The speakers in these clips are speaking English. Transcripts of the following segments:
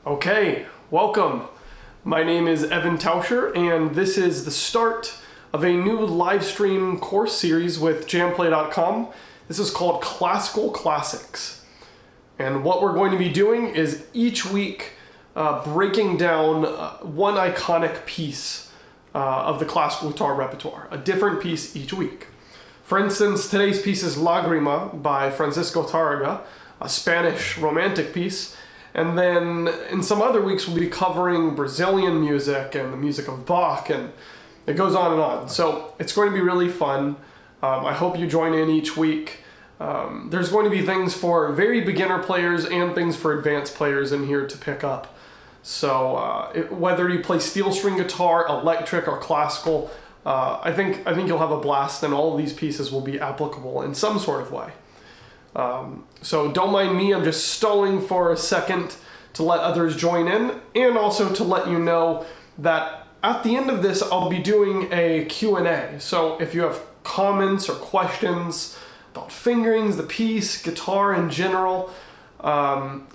Okay, welcome. My name is Evan Tauscher, and this is the start of a new live stream course series with jamplay.com. This is called Classical Classics. And what we're going to be doing is each week breaking down one iconic piece of the classical guitar repertoire, a different piece each week. For instance, today's piece is Lágrima by Tárrega, a Spanish romantic piece. And then in some other weeks, we'll be covering Brazilian music and the music of Bach, and it goes on and on. So it's going to be really fun. I hope you join in each week. There's going to be things for very beginner players and things for advanced players in here to pick up. So whether you play steel string guitar, electric, or classical, I think you'll have a blast, and all of these pieces will be applicable in some sort of way. So don't mind me, I'm just stalling for a second to let others join in, and also to let you know that at the end of this I'll be doing a Q&A. So if you have comments or questions about fingerings, the piece, guitar in general,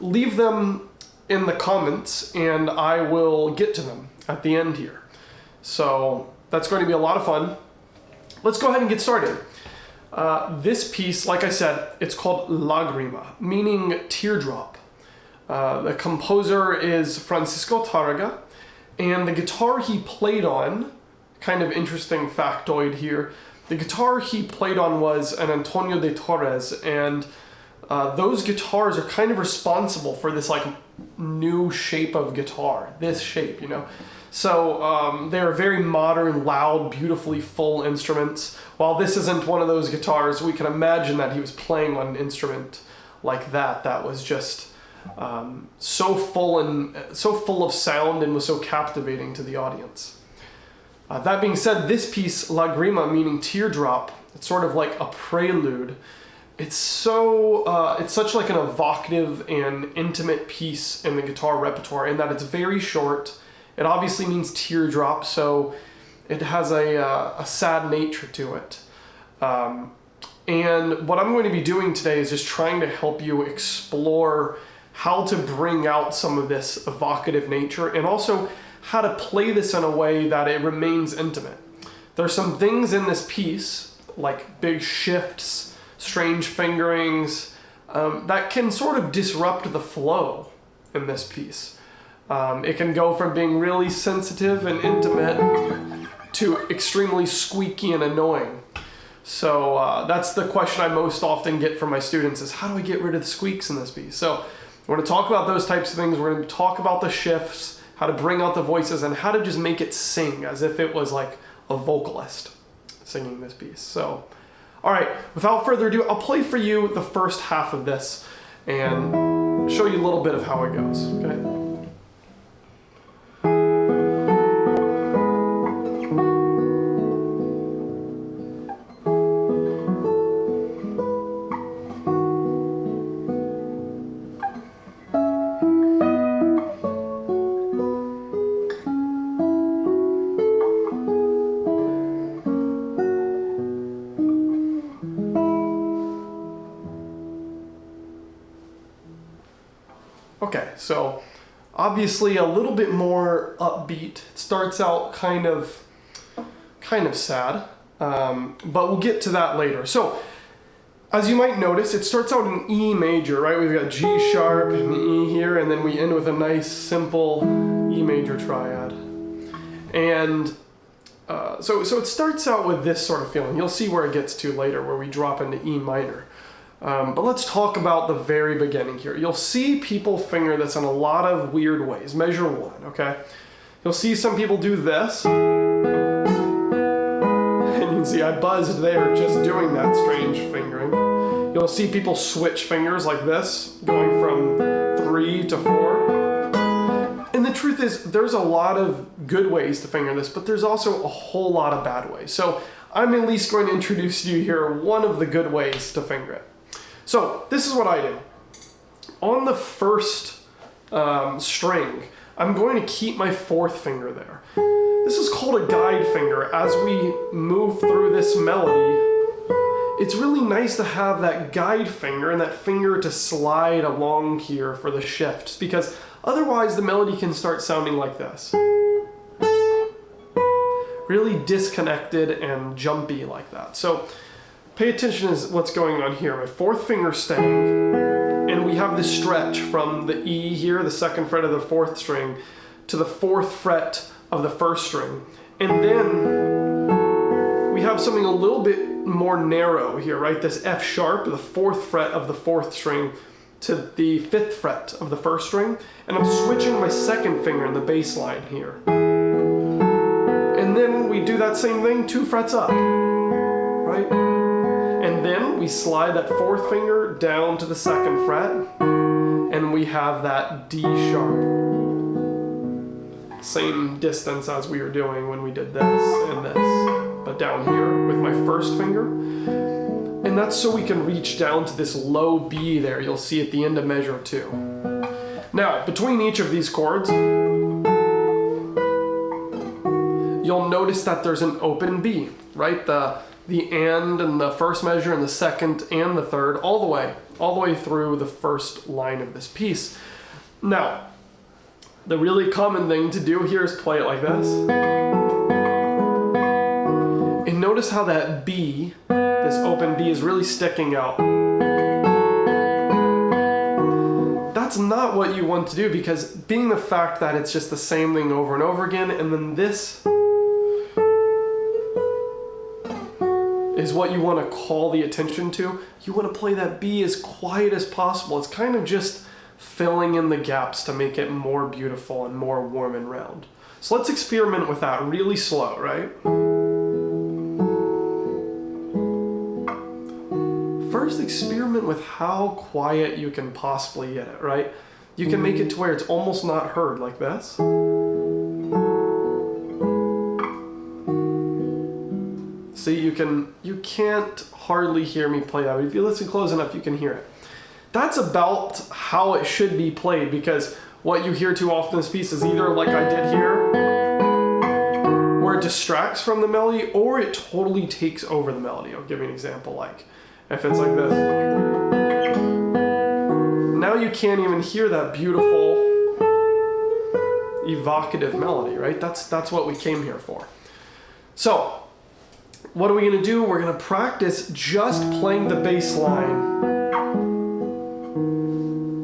leave them in the comments and I will get to them at the end here. So that's going to be a lot of fun. Let's go ahead and get started. This piece, like I said, it's called Lágrima, meaning teardrop. The composer is Tárrega, and the guitar he played on, kind of interesting factoid here, the guitar he played on was an Antonio de Torres, and those guitars are kind of responsible for this like new shape of guitar, this shape, you know. So they're very modern, loud, beautifully full instruments. While this isn't one of those guitars, we can imagine that he was playing on an instrument like that was just so full of sound and was so captivating to the audience. That being said, this piece, Lágrima, meaning teardrop, it's sort of like a prelude. It's such like an evocative and intimate piece in the guitar repertoire in that it's very short. It obviously means teardrop, so it has a sad nature to it. And what I'm going to be doing today is just trying to help you explore how to bring out some of this evocative nature and also how to play this in a way that it remains intimate. There's some things in this piece, like big shifts, strange fingerings, that can sort of disrupt the flow in this piece. It can go from being really sensitive and intimate to extremely squeaky and annoying. So that's the question I most often get from my students is, how do I get rid of the squeaks in this piece? So we're going to talk about those types of things. We're going to talk about the shifts, how to bring out the voices, and how to just make it sing as if it was like a vocalist singing this piece. So, all right, without further ado, I'll play for you the first half of this and show you a little bit of how it goes, okay? Okay, so obviously a little bit more upbeat. It starts out kind of sad, but we'll get to that later. So, as you might notice, it starts out in E major, right? We've got G sharp and E here, and then we end with a nice simple E major triad. And so it starts out with this sort of feeling. You'll see where it gets to later, where we drop into E minor. But let's talk about the very beginning here. You'll see people finger this in a lot of weird ways. Measure one, okay? You'll see some people do this. And you can see I buzzed there just doing that strange fingering. You'll see people switch fingers like this, going from 3 to 4. And the truth is, there's a lot of good ways to finger this, but there's also a whole lot of bad ways. So I'm at least going to introduce you here one of the good ways to finger it. So this is what I do. On the first string, I'm going to keep my fourth finger there. This is called a guide finger. As we move through this melody, it's really nice to have that guide finger and that finger to slide along here for the shifts, because otherwise the melody can start sounding like this. Really disconnected and jumpy like that. So pay attention to what's going on here. My fourth finger staying, and we have this stretch from the E here, the second fret of the fourth string, to the fourth fret of the first string. And then we have something a little bit more narrow here, right? This F sharp, the fourth fret of the fourth string, to the fifth fret of the first string. And I'm switching my second finger in the bass line here. And then we do that same thing 2 frets up, right? And then we slide that fourth finger down to the second fret, and we have that D sharp. Same distance as we were doing when we did this and this, but down here with my first finger. And that's so we can reach down to this low B there, you'll see at the end of measure 2. Now, between each of these chords, you'll notice that there's an open B, right? The and the first measure and the second and the third, all the way through the first line of this piece. Now, the really common thing to do here is play it like this. And notice how that B, this open B, is really sticking out. That's not what you want to do, because being the fact that it's just the same thing over and over again, and then this is what you want to call the attention to. You want to play that B as quiet as possible. It's kind of just filling in the gaps to make it more beautiful and more warm and round. So let's experiment with that really slow, right? First, experiment with how quiet you can possibly get it, right? You can make it to where it's almost not heard, like this. See, you can't hardly hear me play that, but if you listen close enough, you can hear it. That's about how it should be played, because what you hear too often in this piece is either like I did here, where it distracts from the melody, or it totally takes over the melody. I'll give you an example, like if it's like this. Now you can't even hear that beautiful, evocative melody, right? That's what we came here for. So, what are we going to do? We're going to practice just playing the bass line.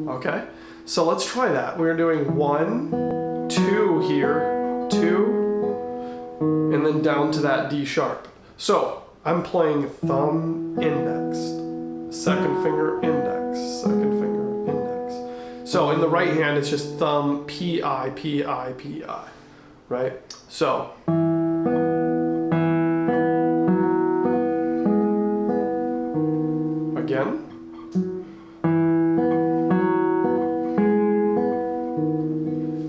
Okay? So let's try that. We're doing 1, 2 here, 2, and then down to that D sharp. So I'm playing thumb, index, second finger, index, second finger, index. So in the right hand, it's just thumb, P-I, P-I, P-I, right? So again.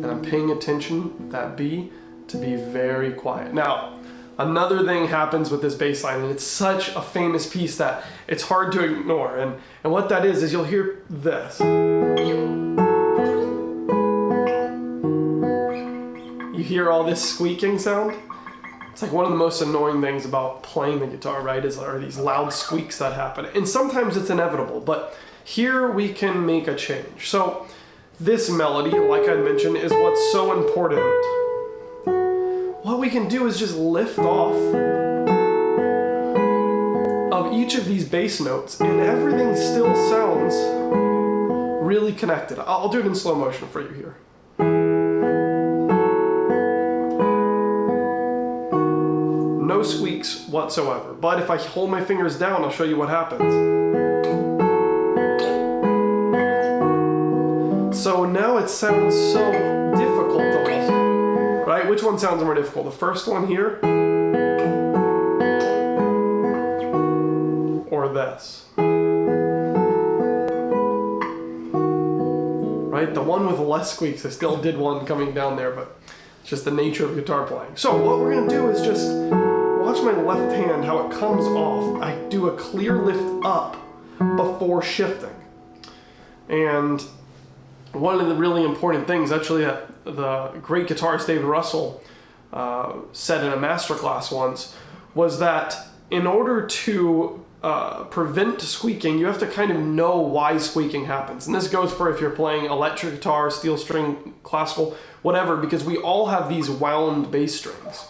And I'm paying attention, that B, to be very quiet. Now, another thing happens with this bass line, and it's such a famous piece that it's hard to ignore. And what that is you'll hear this. You hear all this squeaking sound? It's like one of the most annoying things about playing the guitar, right, are these loud squeaks that happen. And sometimes it's inevitable, but here we can make a change. So this melody, like I mentioned, is what's so important. What we can do is just lift off of each of these bass notes, and everything still sounds really connected. I'll do it in slow motion for you here. No squeaks whatsoever. But if I hold my fingers down, I'll show you what happens. So now it sounds so difficult almost, right? Which one sounds more difficult? The first one here? Or this? Right? The one with less squeaks. I still did one coming down there, but it's just the nature of guitar playing. So what we're going to do is just watch my left hand, how it comes off. I do a clear lift up before shifting. And one of the really important things, actually, that the great guitarist David Russell said in a masterclass once, was that in order to prevent squeaking, you have to kind of know why squeaking happens. And this goes for if you're playing electric guitar, steel string, classical, whatever, because we all have these wound bass strings.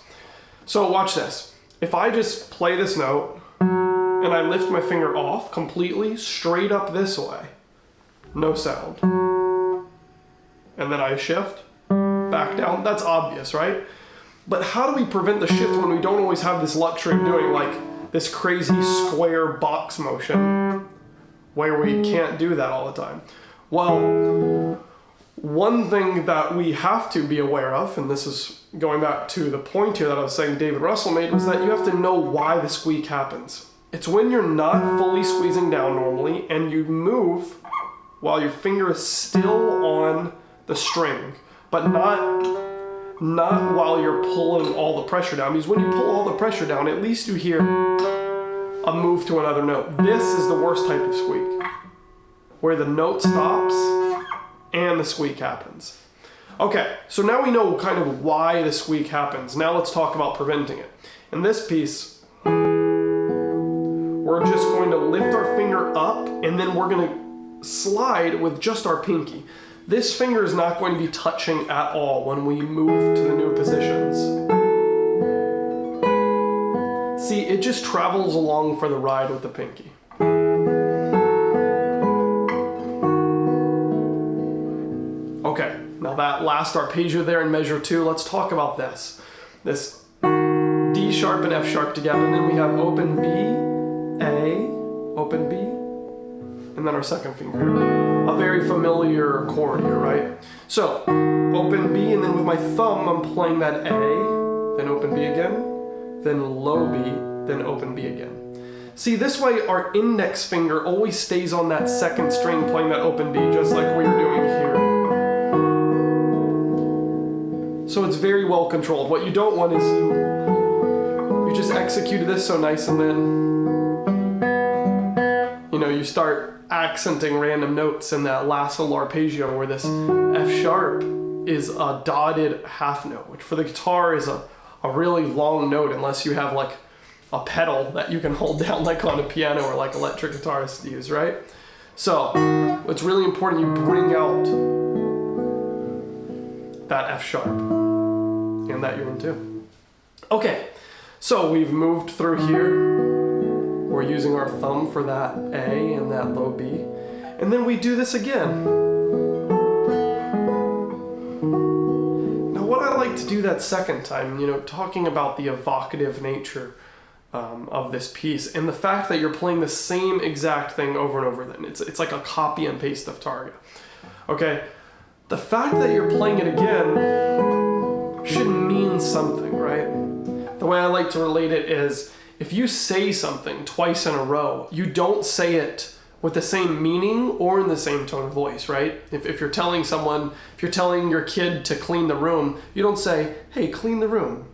So watch this. If I just play this note and I lift my finger off completely, straight up this way, no sound. And then I shift back down. That's obvious, right? But how do we prevent the shift when we don't always have this luxury of doing like this crazy square box motion where we can't do that all the time? Well, one thing that we have to be aware of, and this is going back to the point here that I was saying David Russell made, was that you have to know why the squeak happens. It's when you're not fully squeezing down normally and you move while your finger is still on the string, but not while you're pulling all the pressure down. Because when you pull all the pressure down, at least you hear a move to another note. This is the worst type of squeak, where the note stops and the squeak happens. Okay, so now we know kind of why the squeak happens. Now let's talk about preventing it. In this piece, we're just going to lift our finger up and then we're going to slide with just our pinky. This finger is not going to be touching at all when we move to the new positions. See, it just travels along for the ride with the pinky. Okay, now that last arpeggio there in measure 2, let's talk about this. This D sharp and F sharp together, and then we have open B, A, open B, and then our second finger. A very familiar chord here, right? So, open B, and then with my thumb, I'm playing that A, then open B again, then low B, then open B again. See, this way our index finger always stays on that second string playing that open B, just like we are doing here. So it's very well controlled. What you don't want is you just executed this so nice and then, you start accenting random notes in that last little arpeggio where this F sharp is a dotted half note, which for the guitar is a really long note unless you have like a pedal that you can hold down like on a piano or like electric guitarists use, right? So it's really important you bring out that F sharp and that you're in tune. Okay, so we've moved through here. We're using our thumb for that A and that low B. And then we do this again. Now what I like to do that second time, talking about the evocative nature of this piece and the fact that you're playing the same exact thing over and over then. It's like a copy and paste of Tárrega. Okay? The fact that you're playing it again should mean something, right? The way I like to relate it is if you say something twice in a row, you don't say it with the same meaning or in the same tone of voice, right? If you're telling someone, if you're telling your kid to clean the room, you don't say, hey, clean the room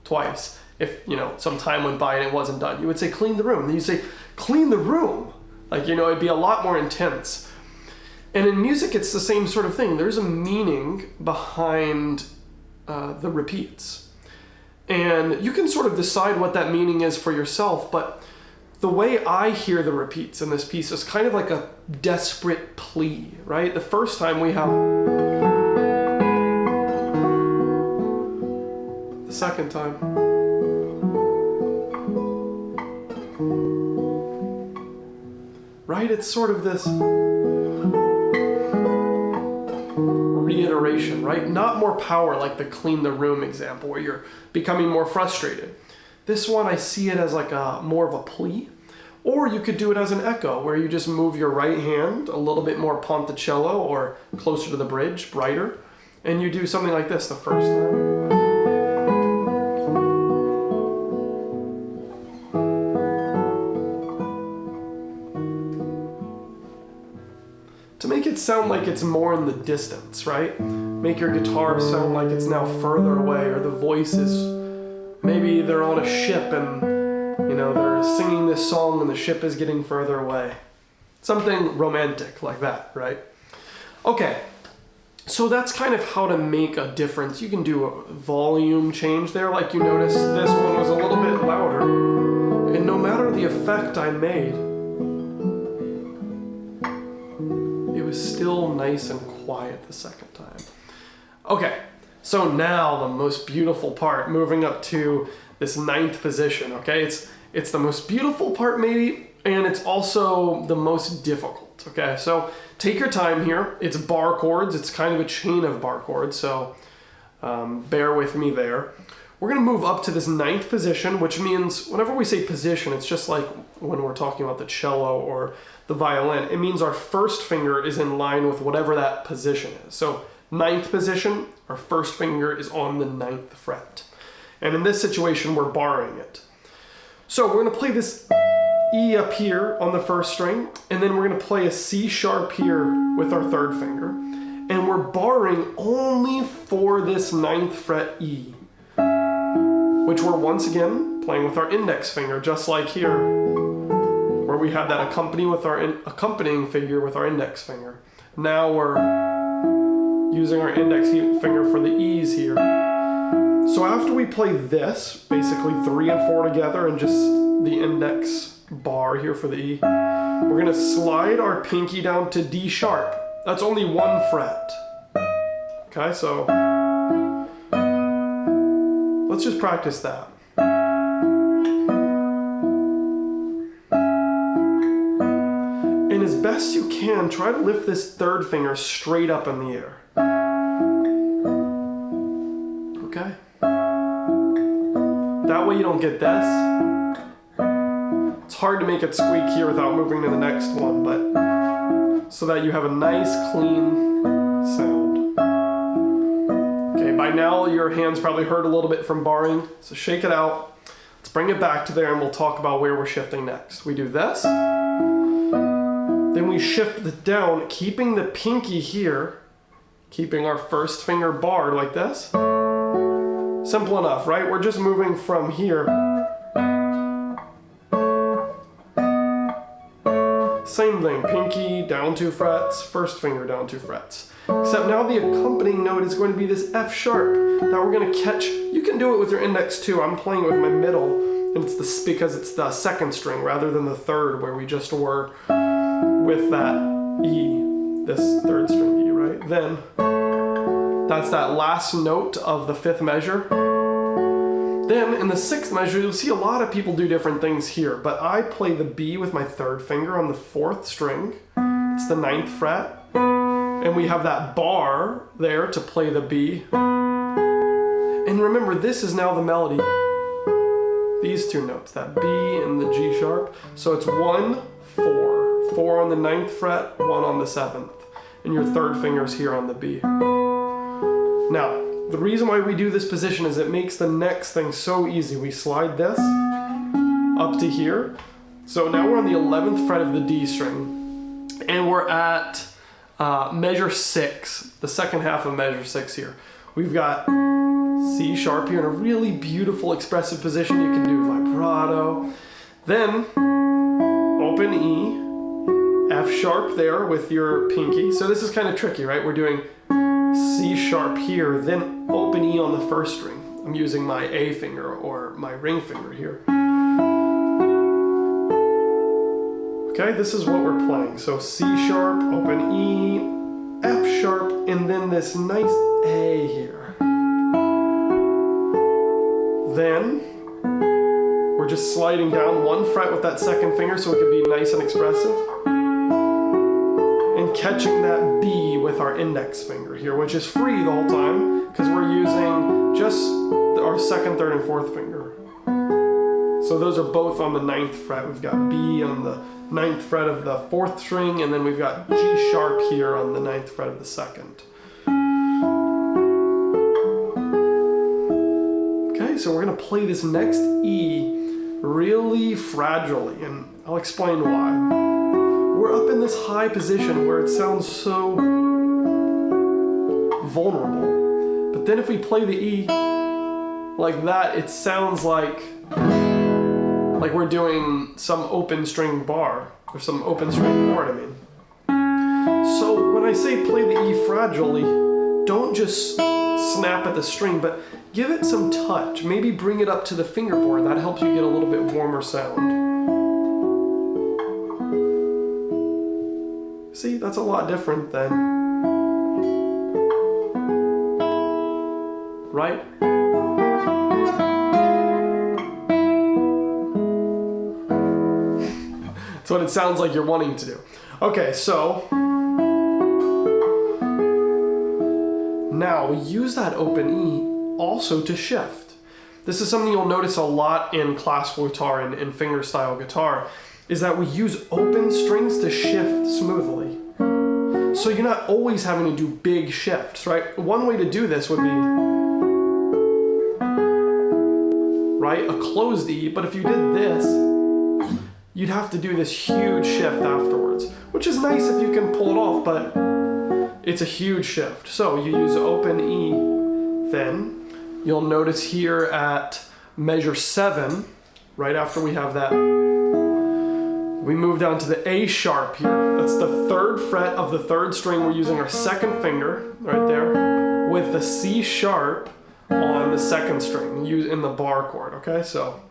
twice. If, some time went by and it wasn't done, you would say, clean the room. And then you say, clean the room. Like, it'd be a lot more intense. And in music, it's the same sort of thing. There's a meaning behind the repeats. And you can sort of decide what that meaning is for yourself, but the way I hear the repeats in this piece is kind of like a desperate plea, right? The first time we have... The second time... Right? It's sort of this... reiteration, right? Not more power like the clean the room example where you're becoming more frustrated. This one I see it as like more of a plea. Or you could do it as an echo where you just move your right hand a little bit more ponticello or closer to the bridge, brighter, and you do something like this the first time. To make it sound like it's more in the distance, right? Make your guitar sound like it's now further away, or the voice is, maybe they're on a ship and, they're singing this song and the ship is getting further away. Something romantic like that, right? Okay, so that's kind of how to make a difference. You can do a volume change there, like you notice this one was a little bit louder, and And no matter the effect I made, it was still nice and quiet the second time. Okay, so now the most beautiful part, moving up to this 9th position, okay? It's the most beautiful part maybe, and it's also the most difficult, okay? So take your time here. It's bar chords. It's kind of a chain of bar chords, so bear with me there. We're gonna move up to this 9th position, which means whenever we say position, it's just like when we're talking about the cello or the violin. It means our first finger is in line with whatever that position is. So 9th position, our first finger is on the 9th fret. And in this situation, we're barring it. So we're gonna play this E up here on the first string, and then we're gonna play a C sharp here with our 3rd finger. And we're barring only for this 9th fret E, which we're once again playing with our index finger, just like here, where we had that accompanying figure with our index finger. Now we're using our index finger for the E's here. So after we play this, basically 3 and 4 together and just the index bar here for the E, we're gonna slide our pinky down to D sharp. That's only 1 fret. Okay, so let's just practice that. And as best you can, try to lift this 3rd finger straight up in the air. Okay? That way you don't get this. It's hard to make it squeak here without moving to the next one, but so that you have a nice clean sound. Okay, by now your hands probably hurt a little bit from barring, so shake it out. Let's bring it back to there and we'll talk about where we're shifting next. We do this, then we shift it down, keeping the pinky here, keeping our first finger barred like this. Simple enough, right? We're just moving from here. Same thing, pinky down 2 frets, first finger down 2 frets. Except now the accompanying note is going to be this F sharp that we're going to catch. You can do it with your index too. I'm playing it with my middle, and it's because it's the 2nd string rather than the 3rd where we just were with that E, this 3rd string E, right? Then that's that last note of the 5th measure. Then in the 6th measure, you'll see a lot of people do different things here, but I play the B with my 3rd finger on the 4th string. It's the 9th fret. And we have that bar there to play the B. And remember, this is now the melody. These 2 notes, that B and the G sharp. So it's 1, 4. 4 on the 9th fret, 1 on the 7th. And your 3rd finger's here on the B. Now, the reason why we do this position is it makes the next thing so easy. We slide this up to here. So now we're on the 11th fret of the D string. And we're at measure 6, the 2nd half of measure 6 here. We've got C sharp here in a really beautiful expressive position. You can do vibrato. Then open E, F sharp there with your pinky. So this is kind of tricky, right? We're doing C sharp here, then open E on the 1st string. I'm using my A finger or my ring finger here. Okay, this is what we're playing. So C sharp, open E, F sharp, and then this nice A here. Then we're just sliding down 1 fret with that 2nd finger so it can be nice and expressive. And catching that B with our index finger here, which is free the whole time because we're using just our 2nd, 3rd, and 4th finger. So those are both on the 9th fret. We've got B on the 9th fret of the 4th string, and then we've got G sharp here on the 9th fret of the 2nd. Okay, so we're gonna play this next E really fragilely, and I'll explain why. We're up in this high position where it sounds so vulnerable. But then if we play the E like that, it sounds like we're doing some open string bar, or some open string chord, I mean. So when I say play the E fragilely, don't just snap at the string, but give it some touch. Maybe bring it up to the fingerboard. That helps you get a little bit warmer sound. See, that's a lot different than, right? That's what it sounds like you're wanting to do. Okay, so now we use that open E also to shift. This is something you'll notice a lot in classical guitar and in fingerstyle guitar, is that we use open strings to shift smoothly. So you're not always having to do big shifts, right? One way to do this would be, right, a closed E, but if you did this, you'd have to do this huge shift afterwards, which is nice if you can pull it off, but it's a huge shift. So you use open E, then you'll notice here at measure 7, right after we have that, we move down to the A sharp here. That's the 3rd fret of the 3rd string. We're using our 2nd finger right there with the C sharp on the 2nd string in the bar chord, okay? So,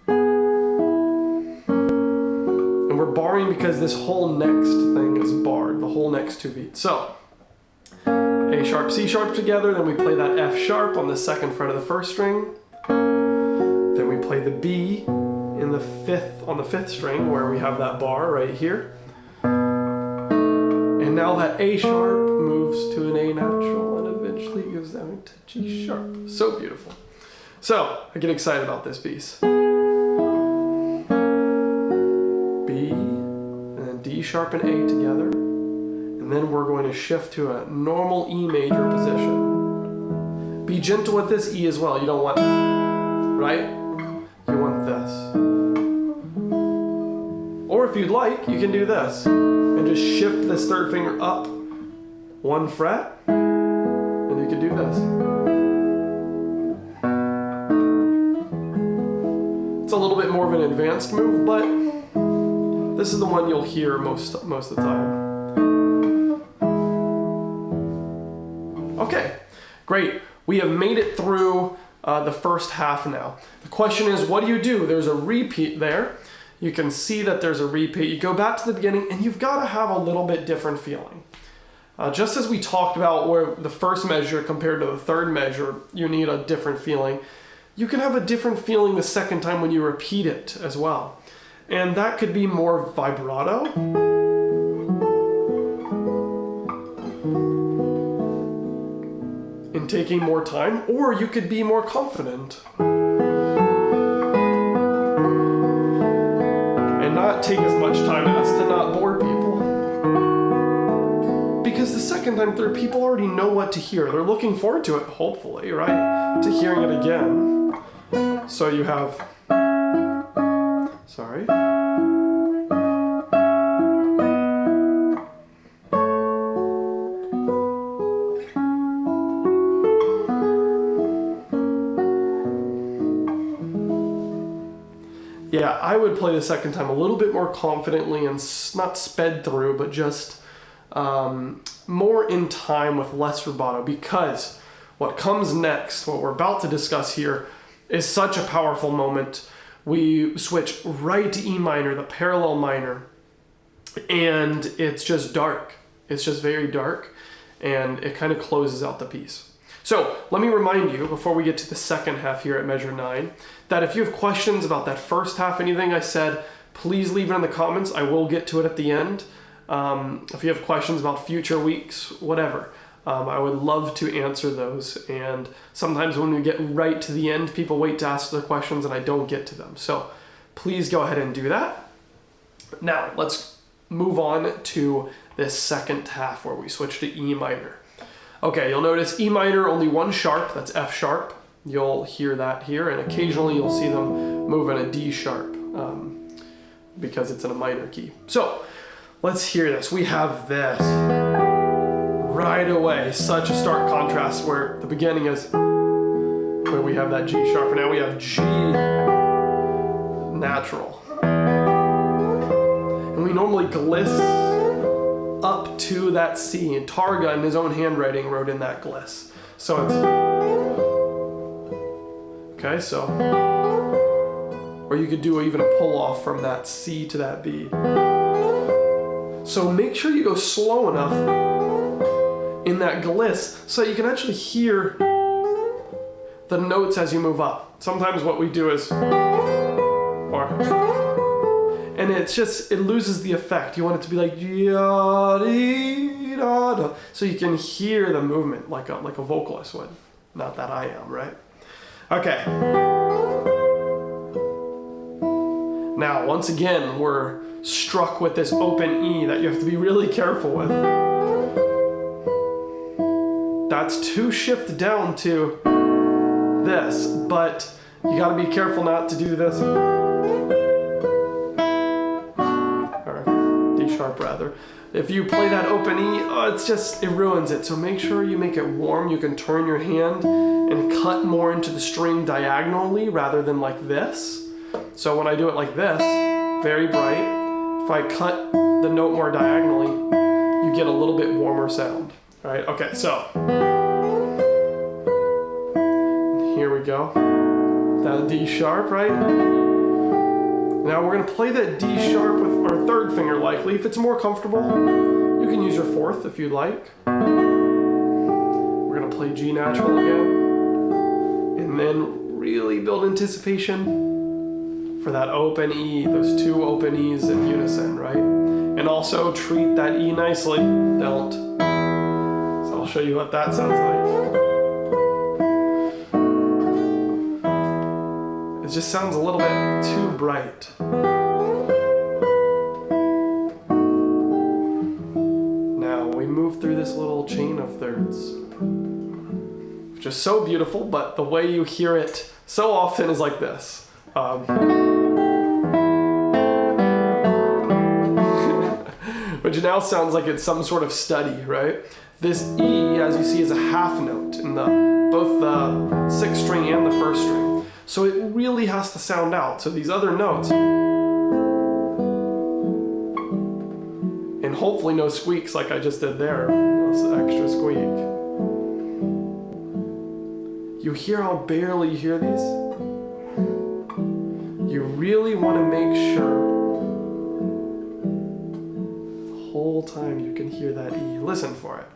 and we're barring because this whole next thing is barred, the whole next 2 beats. So, A sharp, C sharp together, then we play that F sharp on the 2nd fret of the 1st string. Then we play the B in the 5th, on the 5th string where we have that bar right here. And now that A sharp moves to an A natural and eventually goes down to G sharp. So beautiful. So, I get excited about this piece. B, and then D sharp and A together. And then we're going to shift to a normal E major position. Be gentle with this E as well. You don't want, right? You want this. Or if you'd like, you can do this. And just shift this 3rd finger up 1 fret. And you can do this. It's a little bit more of an advanced move, but this is the one you'll hear most of the time. Okay, great. We have made it through the first half now. The question is, what do? There's a repeat there. You can see that there's a repeat. You go back to the beginning and you've got to have a little bit different feeling. Just as we talked about where the first measure compared to the 3rd measure, you need a different feeling. You can have a different feeling the 2nd time when you repeat it as well. And that could be more vibrato. In taking more time, or you could be more confident. And not take as much time as to not bore people. Because the 2nd time through, people already know what to hear. They're looking forward to it, hopefully, right? To hearing it again. So you have, sorry. Yeah, I would play the 2nd time a little bit more confidently and not sped through, but just more in time with less rubato, because what comes next, what we're about to discuss here, is such a powerful moment. We switch right to E minor, the parallel minor, and it's just dark. It's just very dark, and it kind of closes out the piece. So let me remind you, before we get to the 2nd half here at measure 9, that if you have questions about that first half, anything I said, please leave it in the comments. I will get to it at the end. If you have questions about future weeks, whatever, I would love to answer those. And sometimes when we get right to the end, people wait to ask their questions and I don't get to them. So please go ahead and do that. Now let's move on to this 2nd half where we switch to E minor. Okay, you'll notice E minor, only 1 sharp, that's F sharp. You'll hear that here, and occasionally you'll see them move in a D sharp because it's in a minor key. So, let's hear this. We have this right away, such a stark contrast where the beginning is where we have that G sharp, and now we have G natural. And we normally gliss up to that C, and Tárrega in his own handwriting wrote in that gliss. So it's, okay, so, or you could do even a pull off from that C to that B. So make sure you go slow enough in that gliss so you can actually hear the notes as you move up. Sometimes what we do is, or, and it's just, it loses the effect. You want it to be like, da-dee-da-da, so you can hear the movement like a vocalist would. Not that I am, right? Okay. Now, once again, we're struck with this open E that you have to be really careful with. That's 2 shift down to this, but you gotta be careful not to do this. Or D sharp rather. If you play that open E, it ruins it. So make sure you make it warm. You can turn your hand and cut more into the string diagonally rather than like this. So when I do it like this, very bright, if I cut the note more diagonally, you get a little bit warmer sound. All right, okay, so here we go. That D sharp, right? Now we're gonna play that D sharp with our 3rd finger likely. If it's more comfortable, you can use your 4th if you'd like. We're gonna play G natural again. And then really build anticipation for that open E, those 2 open E's in unison, right? And also treat that E nicely. Don't. So I'll show you what that sounds like. It just sounds a little bit too bright. Now we move through this little chain of thirds, which is so beautiful, but the way you hear it so often is like this. Which now sounds like it's some sort of study, right? This E, as you see, is a half note in both the 6th string and the 1st string. So it really has to sound out. So these other notes, and hopefully no squeaks like I just did there, no extra squeak. You hear how barely you hear these? You really want to make sure the whole time you can hear that E. Listen for it.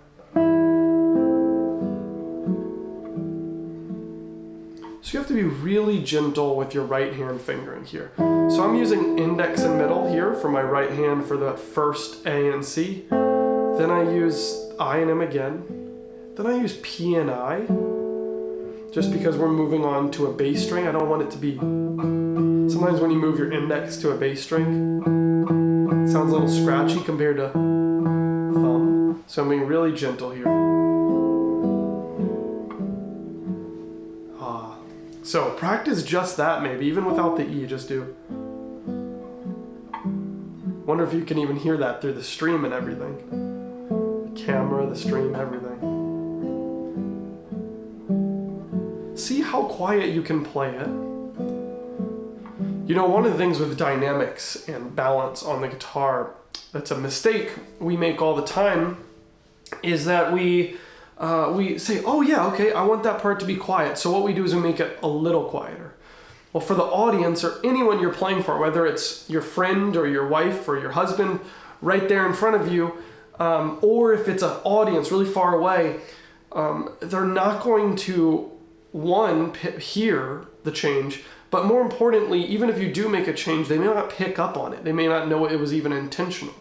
So you have to be really gentle with your right hand fingering here. So I'm using index and middle here for my right hand for the 1st A and C. Then I use I and M again. Then I use P and I. Just because we're moving on to a bass string, I don't want it to be... Sometimes when you move your index to a bass string, it sounds a little scratchy compared to thumb. So I'm being really gentle here. So practice just that maybe, even without the E, just do. Wonder if you can even hear that through the stream and everything. The camera, the stream, everything. See how quiet you can play it. You know, one of the things with dynamics and balance on the guitar that's a mistake we make all the time is that we say, oh yeah, okay, I want that part to be quiet. So what we do is we make it a little quieter. Well, for the audience or anyone you're playing for, whether it's your friend or your wife or your husband right there in front of you, or if it's an audience really far away, they're not going to, hear the change, but more importantly, even if you do make a change, they may not pick up on it. They may not know it was even intentional.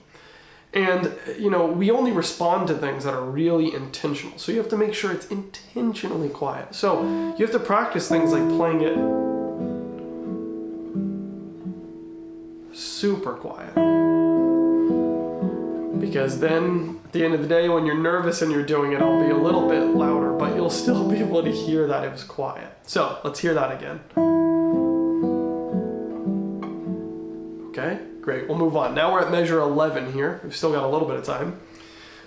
And, you know, we only respond to things that are really intentional. So you have to make sure it's intentionally quiet. So you have to practice things like playing it super quiet. Because then, at the end of the day, when you're nervous and you're doing it, it'll be a little bit louder, but you'll still be able to hear that it was quiet. So let's hear that again. Okay, great. We'll move on. Now we're at measure 11 here. We've still got a little bit of time.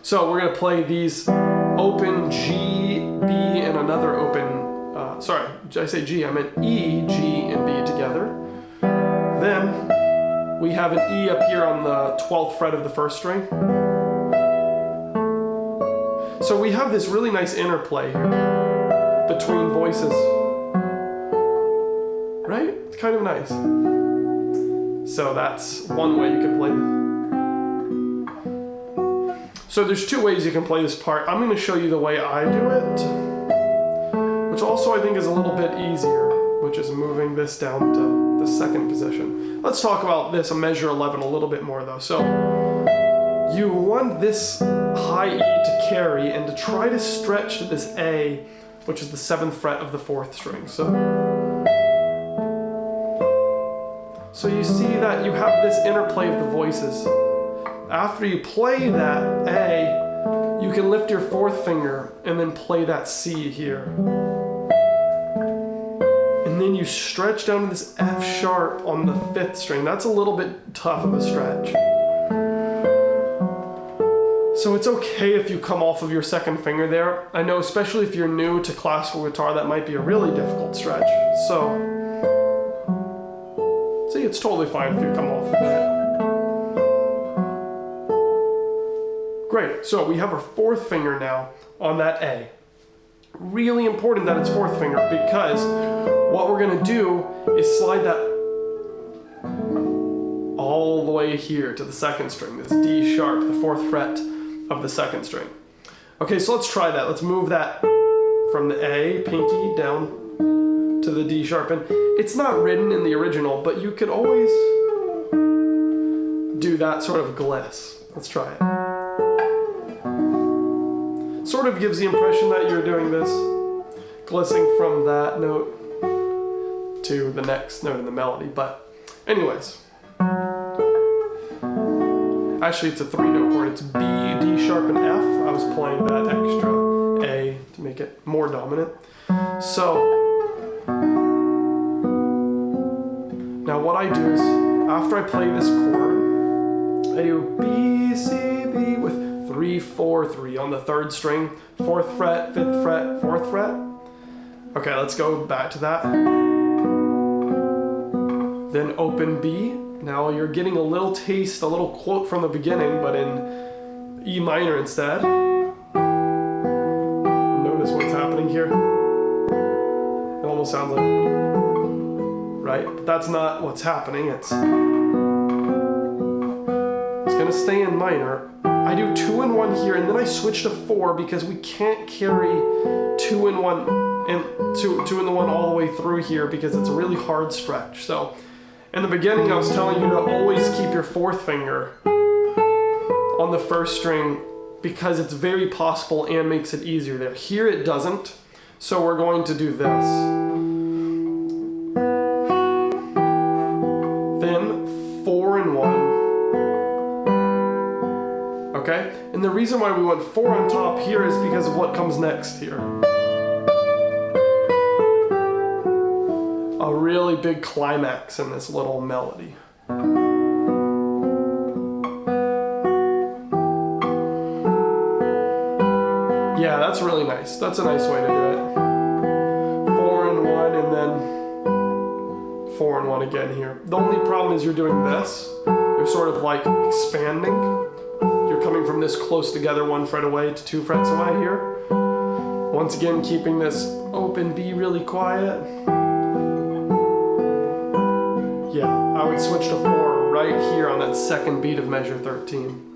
So we're going to play these open G, B, and another open, sorry, did I say G? I meant E, G, and B together. Then we have an E up here on the 12th fret of the 1st string. So we have this really nice interplay here. between voices. Right? It's kind of nice. So that's one way you can play this. So there's two ways you can play this part. I'm going to show you the way I do it, which also I think is a little bit easier, which is moving this down to the second position. Let's talk about this, a measure 11, a little bit more though. So you want this high E to carry and to try to stretch to this A, which is the 7th fret of the 4th string. So you see that you have this interplay of the voices. After you play that A, you can lift your 4th finger and then play that C here. And then you stretch down to this F sharp on the 5th string. That's a little bit tough of a stretch. So it's okay if you come off of your 2nd finger there. I know, especially if you're new to classical guitar, that might be a really difficult stretch. So, see, it's totally fine if you come off of it. Great, so we have our 4th finger now on that A. Really important that it's 4th finger, because what we're gonna do is slide that all the way here to the 2nd string, this D sharp, the 4th fret of the 2nd string. Okay, so let's try that. Let's move that from the A, pinky, down to the D sharp. And it's not written in the original, but you could always do that sort of gliss. Let's try it. Sort of gives the impression that you're doing this, glissing from that note to the next note in the melody. But anyways, actually it's a 3-note chord. It's B, D sharp, and F. I was playing that extra A to make it more dominant. So now what I do is, after I play this chord, I do B, C, B with 3, 4, 3 on the 3rd string, 4th fret, 5th fret, 4th fret. Okay, let's go back to that. Then open B. Now you're getting a little taste, a little quote from the beginning, but in E minor instead. Notice what's happening here. It almost sounds like, right? But that's not what's happening. It's gonna stay in minor. I do 2 and 1 here, and then I switch to 4 because we can't carry 2 and 1 and 2 and the 1 all the way through here because it's a really hard stretch. So in the beginning, I was telling you to always keep your 4th finger on the 1st string because it's very possible and makes it easier there. Here it doesn't, so we're going to do this. Then 4 and 1. Okay? And the reason why we went 4 on top here is because of what comes next here. A really big climax in this little melody. Yeah, that's really nice. That's a nice way to do it. 4 and 1 and then 4 and 1 again here. The only problem is you're doing this. You're sort of like expanding. You're coming from this close together 1 fret away to 2 frets away here. Once again, keeping this open B really quiet. Yeah, I would switch to 4 right here on that 2nd beat of measure 13.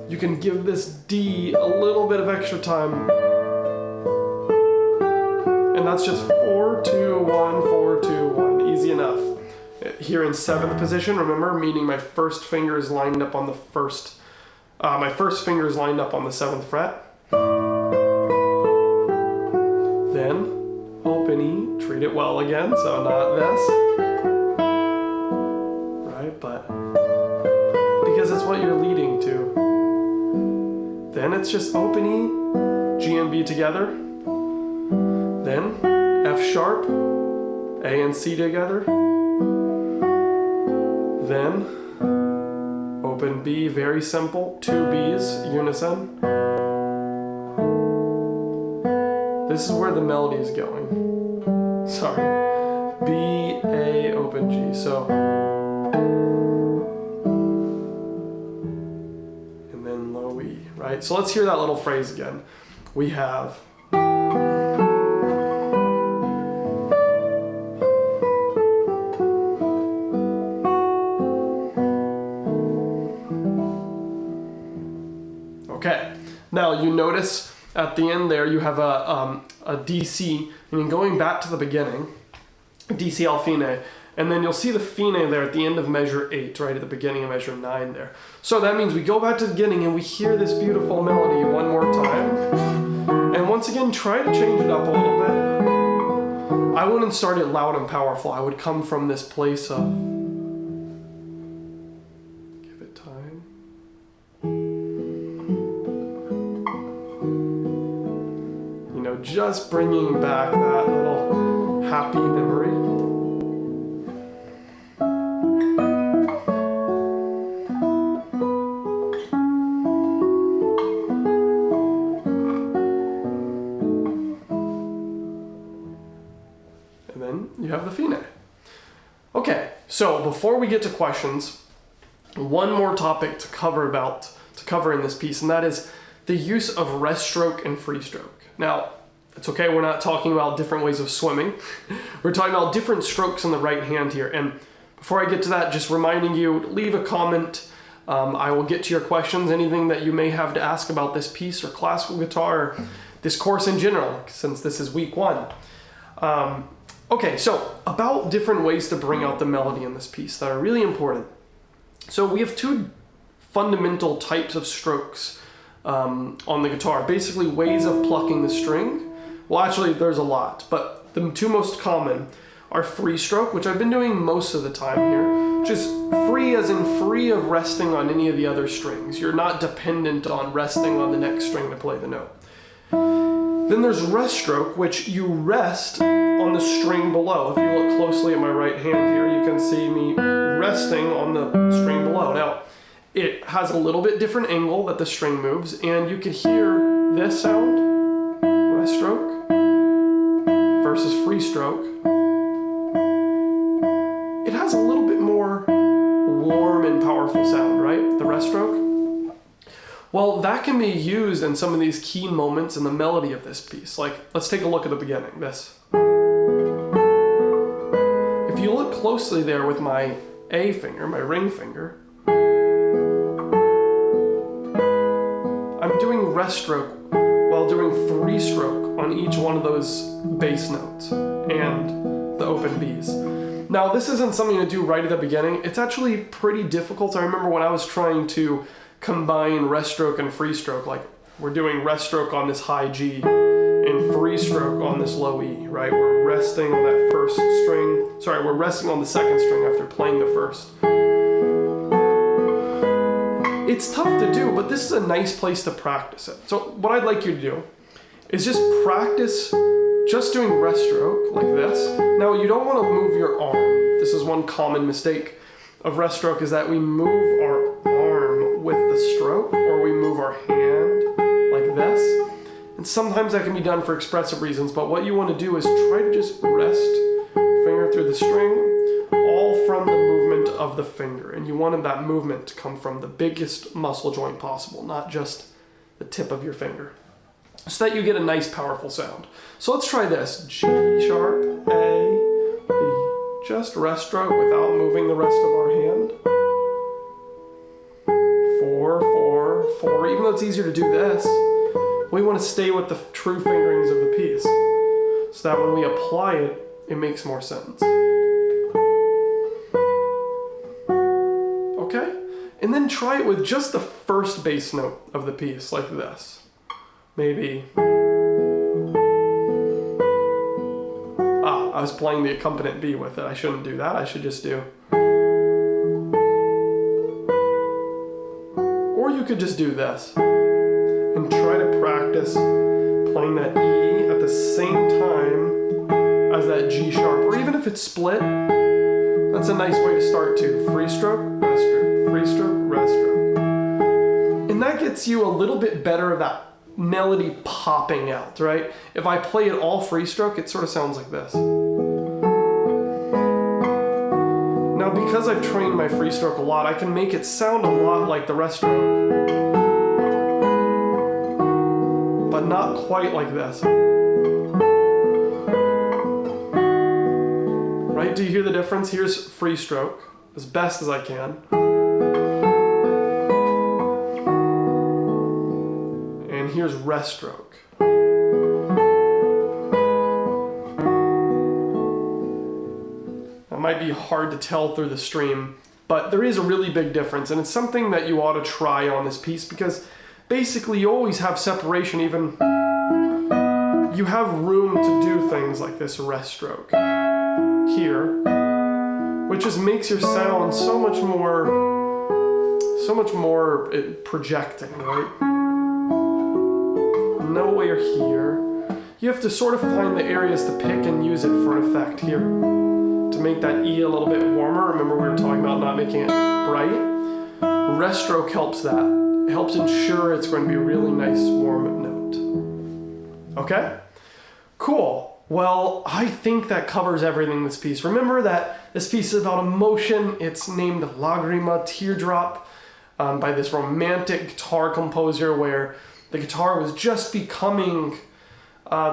You can give this D a little bit of extra time. And that's just 4, 2, 1, 4, 2, 1. Easy enough. Here in 7th position, remember, meaning my 1st finger is lined up on the 1st. My 1st finger is lined up on the 7th fret. Then open E, treat it well again, so not this. Right, but because it's what you're leading to. Then it's just open E, G and B together. Then F sharp, A and C together. Then open B, very simple, 2 Bs, unison. This is where the melody is going. Sorry. B, A, open G. So, and then low E, right? So let's hear that little phrase again. we have okay. Now you notice at the end there you have a DC, and going back to the beginning, DC al fine, and then you'll see the fine there at the end of measure 8, right at the beginning of measure 9 there. So that means we go back to the beginning and we hear this beautiful melody one more time. And once again, try to change it up a little bit. I wouldn't start it loud and powerful. I would come from this place of, give it time. You know, just bringing back that little happy memory. And then you have the fine. Okay, so before we get to questions, one more topic to cover in this piece, and that is the use of rest stroke and free stroke. Now, it's okay, we're not talking about different ways of swimming. We're talking about different strokes in the right hand here. And before I get to that, just reminding you, leave a comment. I will get to your questions, anything that you may have to ask about this piece or classical guitar, or this course in general, since this is week 1. Okay, so about different ways to bring out the melody in this piece that are really important. So we have 2 fundamental types of strokes on the guitar, basically ways of plucking the string. Well, actually, there's a lot, but the 2 most common are free stroke, which I've been doing most of the time here, which is free as in free of resting on any of the other strings. You're not dependent on resting on the next string to play the note. Then there's rest stroke, which you rest on the string below. If you look closely at my right hand here, you can see me resting on the string below. Now, it has a little bit different angle that the string moves, and you can hear this sound, rest stroke, versus free stroke. It has a little bit more warm and powerful sound, right? The rest stroke. Well, that can be used in some of these key moments in the melody of this piece. Like, let's take a look at the beginning, this. If you look closely there with my A finger, my ring finger, I'm doing rest stroke while doing free stroke on each one of those bass notes and the open Bs. Now, this isn't something to do right at the beginning. It's actually pretty difficult. I remember when I was trying to combine rest stroke and free stroke, like we're doing rest stroke on this high G and free stroke on this low E, right? We're resting on that first string. Sorry, we're resting on the second string after playing the first. It's tough to do, but this is a nice place to practice it. So what I'd like you to do is just practice just doing rest stroke like this. Now, you don't want to move your arm. This is one common mistake of rest stroke, is that we move our arm with the stroke, or we move our hand like this. And sometimes that can be done for expressive reasons, but what you want to do is try to just rest your finger through the string, all from the movement of the finger. And you want that movement to come from the biggest muscle joint possible, not just the tip of your finger, so that you get a nice powerful sound. So let's try this. G sharp, A, B. Just rest stroke without moving the rest of our hand. 4, 4, 4. Even though it's easier to do this, we want to stay with the true fingerings of the piece, so that when we apply it, it makes more sense. Okay? And then try it with just the first bass note of the piece, like this. Maybe. I was playing the accompaniment B with it. I shouldn't do that. I should just do. Or you could just do this. And try to practice playing that E at the same time as that G sharp. Or even if it's split, that's a nice way to start too. Free stroke, rest stroke, free stroke, rest stroke. And that gets you a little bit better of that melody popping out, right? If I play it all free stroke, it sort of sounds like this. Now, because I've trained my free stroke a lot, I can make it sound a lot like the rest stroke, but but not quite like this. Right? Do you hear the difference? Here's free stroke, as best as I can. And here's rest stroke. That might be hard to tell through the stream, but there is a really big difference, and it's something that you ought to try on this piece, because basically you always have separation. Even you have room to do things like this rest stroke here, which just makes your sound so much more projecting, right? Nowhere here. You have to sort of find the areas to pick and use it for an effect here to make that E a little bit warmer. Remember we were talking about not making it bright? Rest stroke helps that. It helps ensure it's going to be a really nice warm note. Okay? Cool. Well, I think that covers everything in this piece. Remember that this piece is about emotion. It's named Lágrima, Teardrop, by this romantic guitar composer where the guitar was just becoming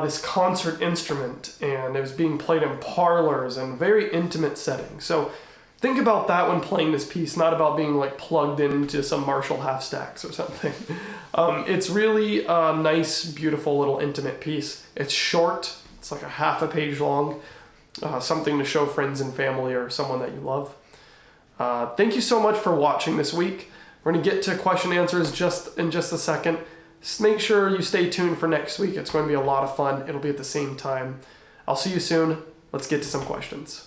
this concert instrument, and it was being played in parlors and very intimate settings. So think about that when playing this piece, not about being like plugged into some Marshall half stacks or something. It's really a nice, beautiful little intimate piece. It's short. It's like a half a page long, something to show friends and family or someone that you love. Thank you so much for watching this week. We're going to get to question and answers in just a second. Just make sure you stay tuned for next week. It's going to be a lot of fun. It'll be at the same time. I'll see you soon. Let's get to some questions.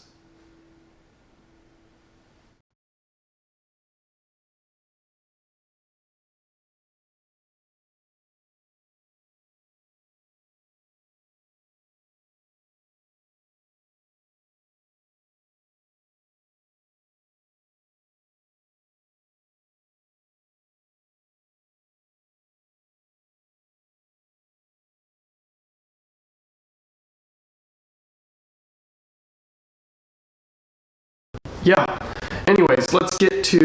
Yeah. Anyways, let's get to,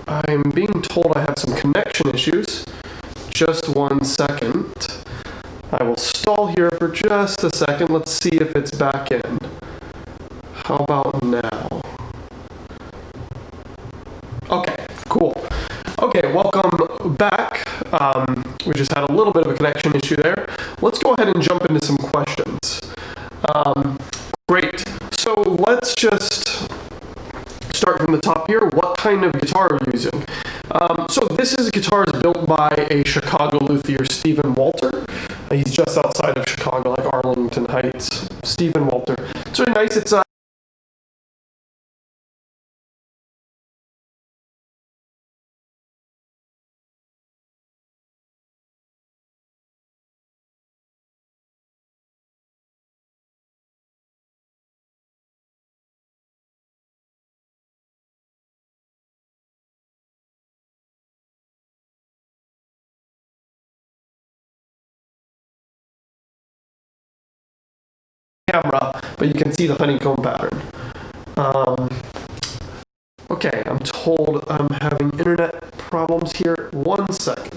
I'm being told I have some connection issues. Just 1 second. I will stall here for just a second. Let's see if it's back in. How about now? Okay, cool. Okay, welcome back. We just had a little bit of a connection issue there. Let's go ahead and jump into some questions. Great. So let's just start from the top here. What kind of guitar are you using? So this is a guitar built by a Chicago luthier, Stephen Walter. He's just outside of Chicago, like Arlington Heights. Stephen Walter. It's really nice. It's camera, but you can see the honeycomb pattern. Okay, I'm told I'm having internet problems here. 1 second.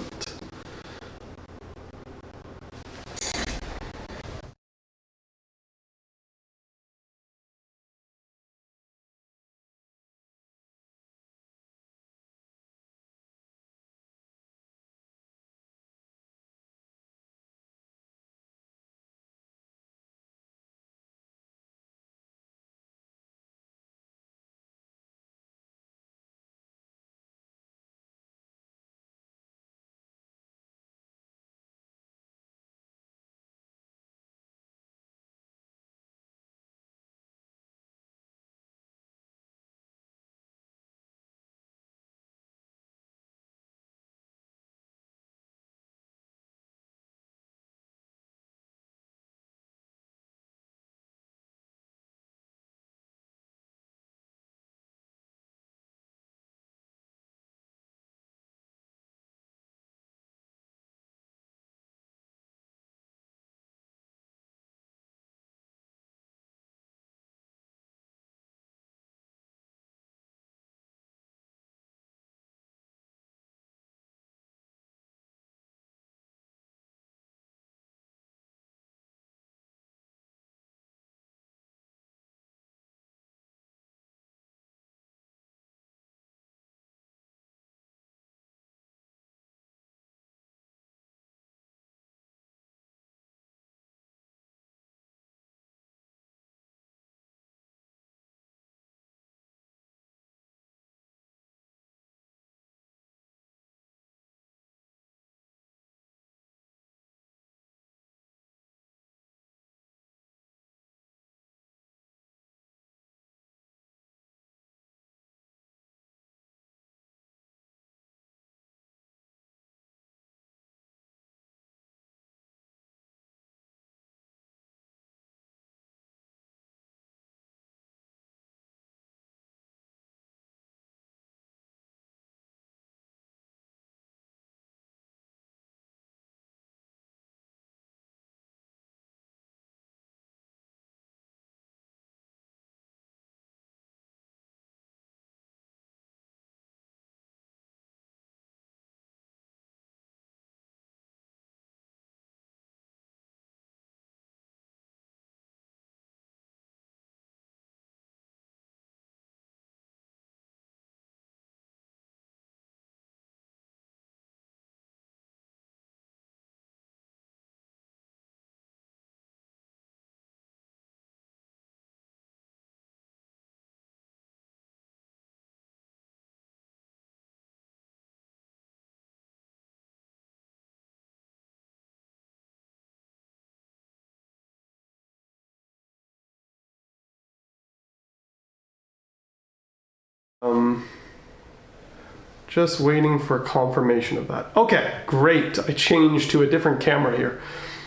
Just waiting for confirmation of that. Okay, great. I changed to a different camera here.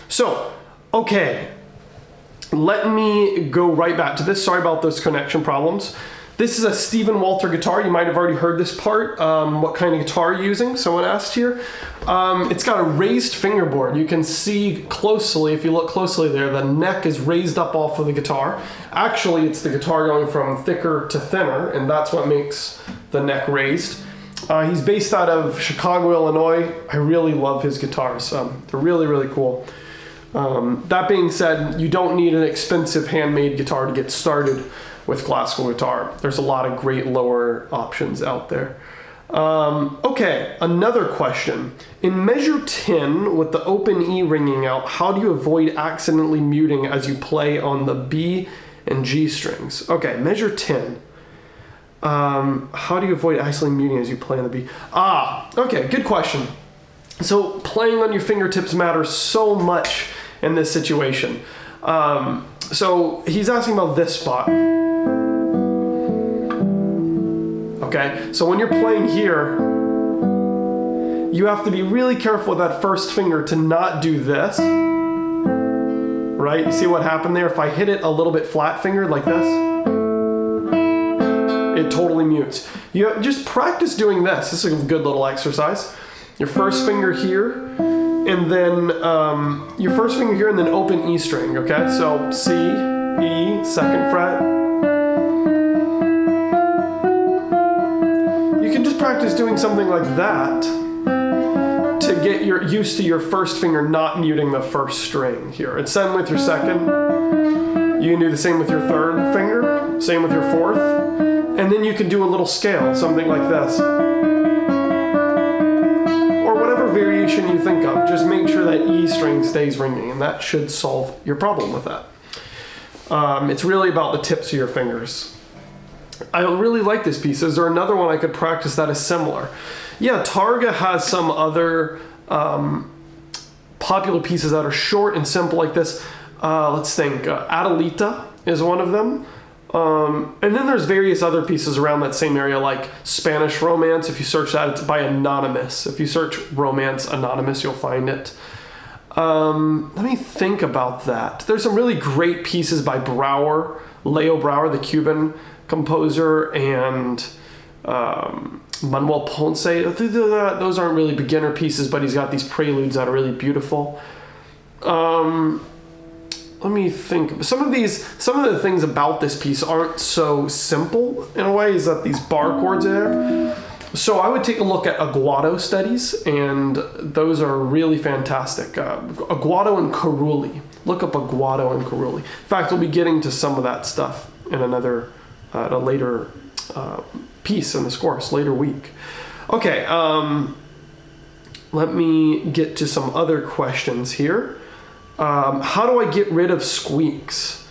So, okay. Let me go right back to this. Sorry about those connection problems. This is a Stephen Walter guitar. You might have already heard this part. What kind of guitar are you using? Someone asked here. It's got a raised fingerboard. You can see closely, if you look closely there, the neck is raised up off of the guitar. Actually, it's the guitar going from thicker to thinner, and that's what makes the neck raised. He's based out of Chicago, Illinois. I really love his guitars. They're really, really cool. That being said, you don't need an expensive handmade guitar to get started with classical guitar. There's a lot of great lower options out there. Okay, another question. In measure 10, with the open E ringing out, how do you avoid accidentally muting as you play on the B and G strings? Okay, measure 10. How do you avoid accidentally muting as you play on the B? Okay, good question. So playing on your fingertips matters so much in this situation. So he's asking about this spot. Okay, so when you're playing here, you have to be really careful with that first finger to not do this. Right? You see what happened there? If I hit it a little bit flat fingered like this, it totally mutes. You just practice doing this. This is a good little exercise. Your first finger here, and then your first finger here, and then open E string, okay? So C, E, second fret. You can just practice doing something like that to get used to your first finger not muting the first string here. And same with your second. You can do the same with your third finger, same with your fourth. And then you can do a little scale, something like this. Or whatever variation you think of. Just make sure that E string stays ringing, and that should solve your problem with that. It's really about the tips of your fingers. I really like this piece. Is there another one I could practice that is similar? Yeah, Tárrega has some other popular pieces that are short and simple like this. Let's think. Adelita is one of them. And then there's various other pieces around that same area, like Spanish Romance. If you search that, it's by Anonymous. If you search Romance Anonymous, you'll find it. Let me think about that. There's some really great pieces by Brauer, Leo Brauer, the Cuban composer, and Manuel Ponce. Those aren't really beginner pieces, but he's got these preludes that are really beautiful. Let me think. Some of the things about this piece aren't so simple in a way, is that these bar chords are there. So I would take a look at Aguado studies, and those are really fantastic. Aguado and Carulli. Look up Aguado and Carulli. In fact, we'll be getting to some of that stuff in a later piece in this course, later week. Okay, let me get to some other questions here. How do I get rid of squeaks?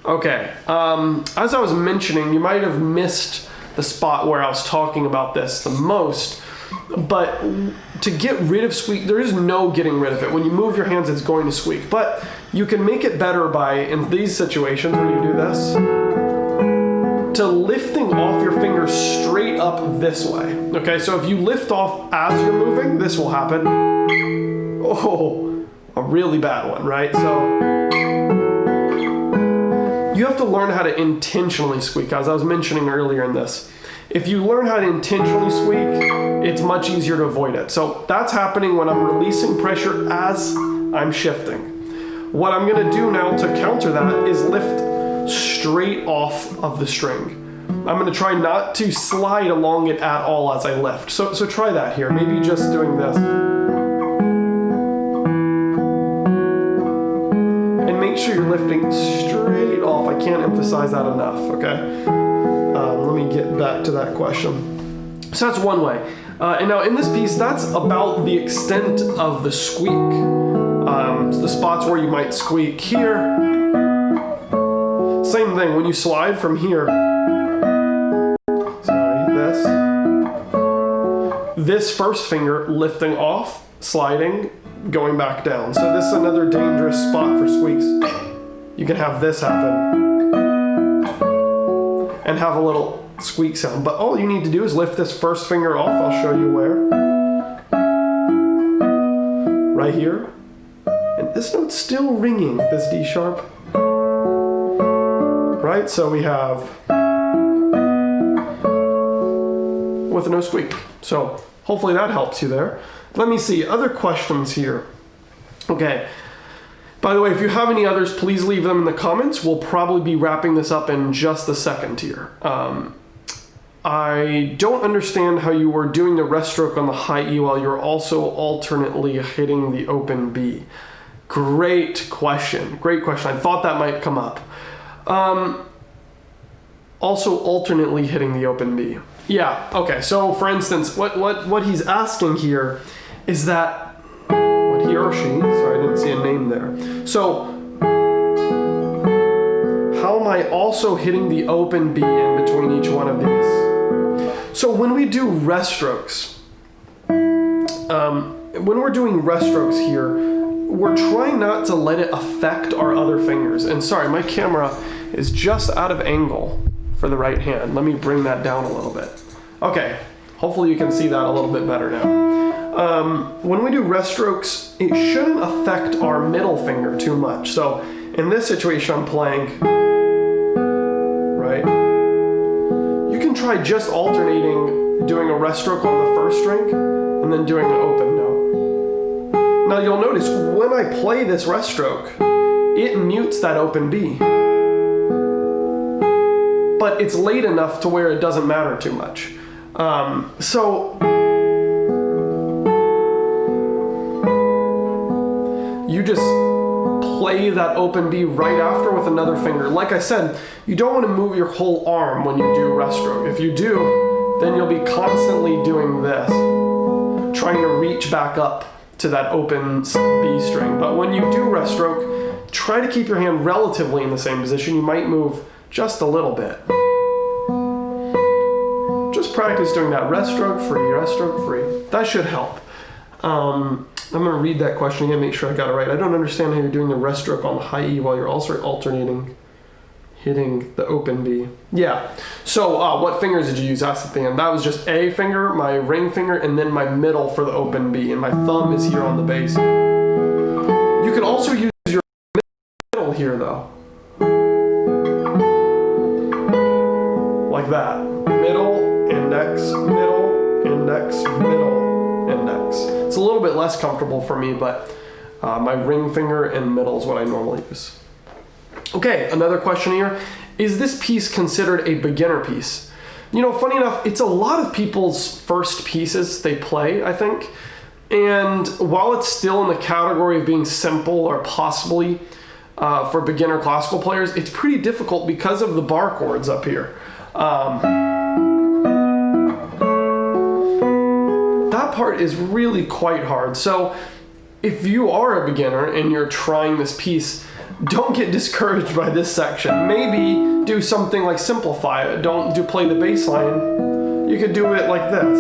Okay, as I was mentioning, you might have missed the spot where I was talking about this the most, but to get rid of squeak, there is no getting rid of it. When you move your hands, it's going to squeak, but you can make it better by, in these situations where you do this, to lifting off your fingers straight up this way. Okay, so if you lift off as you're moving, this will happen. Oh, a really bad one, right? So you have to learn how to intentionally squeak, as I was mentioning earlier in this. If you learn how to intentionally squeak, it's much easier to avoid it. So that's happening when I'm releasing pressure as I'm shifting. What I'm gonna do now to counter that is lift straight off of the string. I'm gonna try not to slide along it at all as I lift. So try that here, maybe just doing this. Make sure you're lifting straight off. I can't emphasize that enough, okay? Let me get back to that question. So that's one way. And now in this piece, that's about the extent of the squeak. The spots where you might squeak here. Same thing, when you slide from here. Sorry, this first finger lifting off, sliding, going back down. So this is another dangerous spot for squeaks. You can have this happen and have a little squeak sound. But all you need to do is lift this first finger off. I'll show you where. Right here. And this note's still ringing, this D sharp. Right, so we have with no squeak. So hopefully that helps you there. Let me see, other questions here. Okay. By the way, if you have any others, please leave them in the comments. We'll probably be wrapping this up in just a second here. I don't understand how you were doing the rest stroke on the high E while you're also alternately hitting the open B. Great question. Great question. I thought that might come up. Also alternately hitting the open B. Yeah, okay. So for instance, what he's asking here is that he or she, sorry, I didn't see a name there. So, how am I also hitting the open B in between each one of these? So when we do rest strokes, when we're doing rest strokes here, we're trying not to let it affect our other fingers. And sorry, my camera is just out of angle for the right hand. Let me bring that down a little bit. Okay, hopefully you can see that a little bit better now. When we do rest strokes, it shouldn't affect our middle finger too much. So in this situation, I'm playing, right? You can try just alternating, doing a rest stroke on the first string, and then doing an open note. Now you'll notice when I play this rest stroke, it mutes that open B. But it's late enough to where it doesn't matter too much. So you just play that open B right after with another finger. Like I said, you don't want to move your whole arm when you do rest stroke. If you do, then you'll be constantly doing this, trying to reach back up to that open B string. But when you do rest stroke, try to keep your hand relatively in the same position. You might move just a little bit. Just practice doing that rest stroke free. That should help. I'm going to read that question again, make sure I got it right. I don't understand how you're doing the rest stroke on the high E while you're also alternating hitting the open B. Yeah, so what fingers did you use? That's the thing. That was just A finger, my ring finger, and then my middle for the open B, and my thumb is here on the bass. You can also use your middle here though. Like that. Middle, index, middle, index, middle, index. It's a little bit less comfortable for me, but my ring finger and middle is what I normally use. Okay, another question here. Is this piece considered a beginner piece? You know, funny enough, it's a lot of people's first pieces they play, I think. And while it's still in the category of being simple or possibly for beginner classical players, it's pretty difficult because of the bar chords up here. That part is really quite hard. So if you are a beginner and you're trying this piece, don't get discouraged by this section. Maybe do something like simplify it. Don't play the bass line. You could do it like this.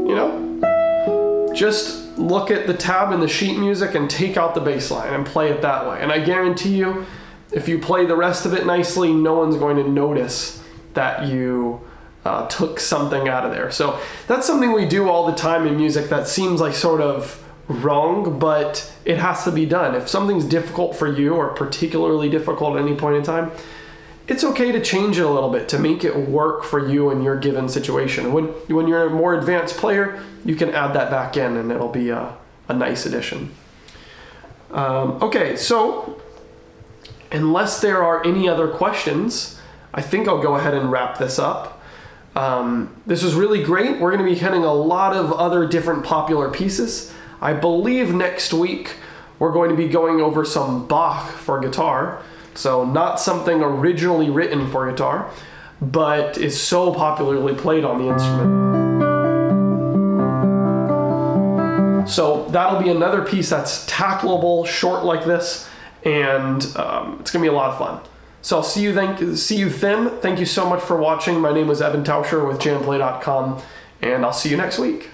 You know? Just look at the tab in the sheet music and take out the bass line and play it that way. And I guarantee you, if you play the rest of it nicely, no one's going to notice that you took something out of there. So that's something we do all the time in music that seems like sort of wrong, but it has to be done. If something's difficult for you or particularly difficult at any point in time, it's okay to change it a little bit to make it work for you in your given situation. When you're a more advanced player, you can add that back in and it'll be a nice addition. Okay, so unless there are any other questions, I think I'll go ahead and wrap this up. This was really great. We're going to be hitting a lot of other different popular pieces. I believe next week we're going to be going over some Bach for guitar. So not something originally written for guitar, but is so popularly played on the instrument. So that'll be another piece that's tackleable, short like this, and it's going to be a lot of fun. So I'll see you then. Thank you so much for watching. My name was Evan Tauscher with jamplay.com, and I'll see you next week.